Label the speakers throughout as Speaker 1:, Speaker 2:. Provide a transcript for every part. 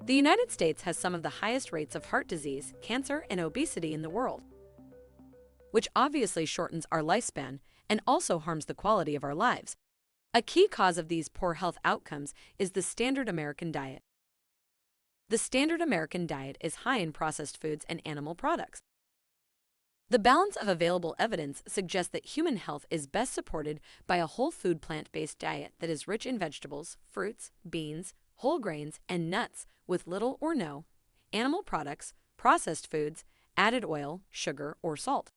Speaker 1: The United States has some of the highest rates of heart disease, cancer, and obesity in the world, which obviously shortens our lifespan and also harms the quality of our lives. A key cause of these poor health outcomes is the standard American diet. The standard American diet is high in processed foods and animal products. The balance of available evidence suggests that human health is best supported by a whole food plant-based diet that is rich in vegetables, fruits, beans, whole grains, and nuts with little or no animal products, processed foods, added oil, sugar, or salt.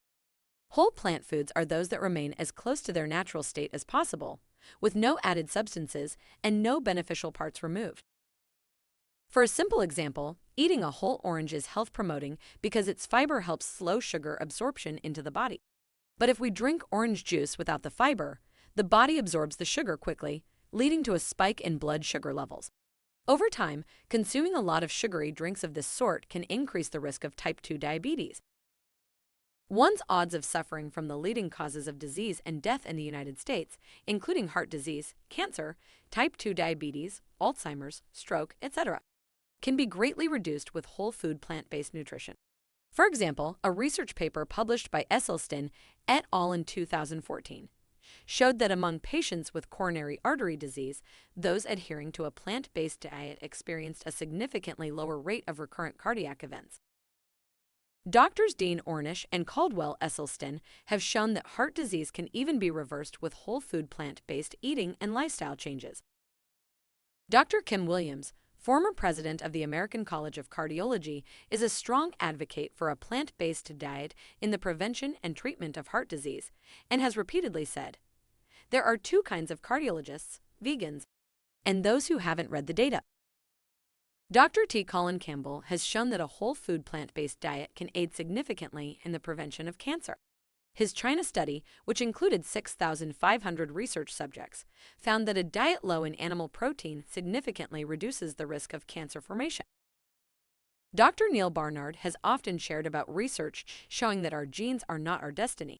Speaker 1: Whole plant foods are those that remain as close to their natural state as possible, with no added substances and no beneficial parts removed. For a simple example, eating a whole orange is health-promoting because its fiber helps slow sugar absorption into the body. But if we drink orange juice without the fiber, the body absorbs the sugar quickly, leading to a spike in blood sugar levels. Over time, consuming a lot of sugary drinks of this sort can increase the risk of type 2 diabetes. One's odds of suffering from the leading causes of disease and death in the United States, including heart disease, cancer, type 2 diabetes, Alzheimer's, stroke, etc., can be greatly reduced with whole food plant-based nutrition. For example, a research paper published by Esselstyn et al. In 2014 showed that among patients with coronary artery disease, those adhering to a plant-based diet experienced a significantly lower rate of recurrent cardiac events. Doctors Dean Ornish and Caldwell Esselstyn have shown that heart disease can even be reversed with whole food plant-based eating and lifestyle changes. Dr. Kim Williams, former president of the American College of Cardiology, is a strong advocate for a plant-based diet in the prevention and treatment of heart disease, and has repeatedly said, "There are two kinds of cardiologists, vegans, and those who haven't read the data." Dr. Colin Campbell has shown that a whole food plant-based diet can aid significantly in the prevention of cancer. His China study, which included 6,500 research subjects, found that a diet low in animal protein significantly reduces the risk of cancer formation. Dr. Neil Barnard has often shared about research showing that our genes are not our destiny.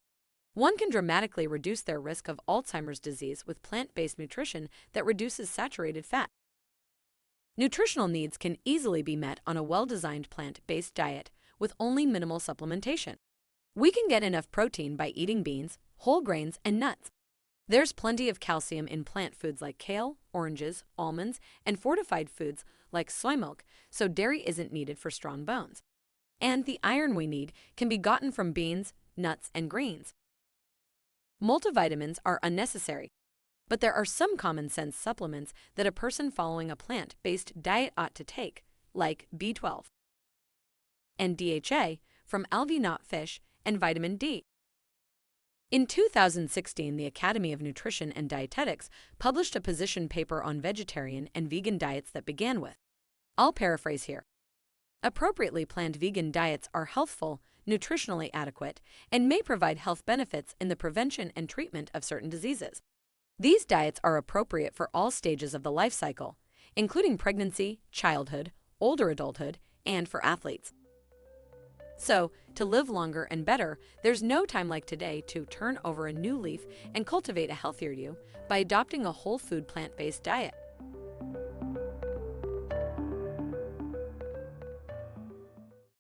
Speaker 1: One can dramatically reduce their risk of Alzheimer's disease with plant-based nutrition that reduces saturated fat. Nutritional needs can easily be met on a well-designed plant-based diet with only minimal supplementation. We can get enough protein by eating beans, whole grains, and nuts. There's plenty of calcium in plant foods like kale, oranges, almonds, and fortified foods like soy milk, so dairy isn't needed for strong bones. And the iron we need can be gotten from beans, nuts, and greens. Multivitamins are unnecessary, but there are some common-sense supplements that a person following a plant-based diet ought to take, like B12 and DHA from algae not fish, and vitamin D. In 2016, the Academy of Nutrition and Dietetics published a position paper on vegetarian and vegan diets that began with, I'll paraphrase here, "Appropriately planned vegan diets are healthful, nutritionally adequate, and may provide health benefits in the prevention and treatment of certain diseases. These diets are appropriate for all stages of the life cycle, including pregnancy, childhood, older adulthood, and for athletes." So, to live longer and better, there's no time like today to turn over a new leaf and cultivate a healthier you by adopting a whole food plant-based diet.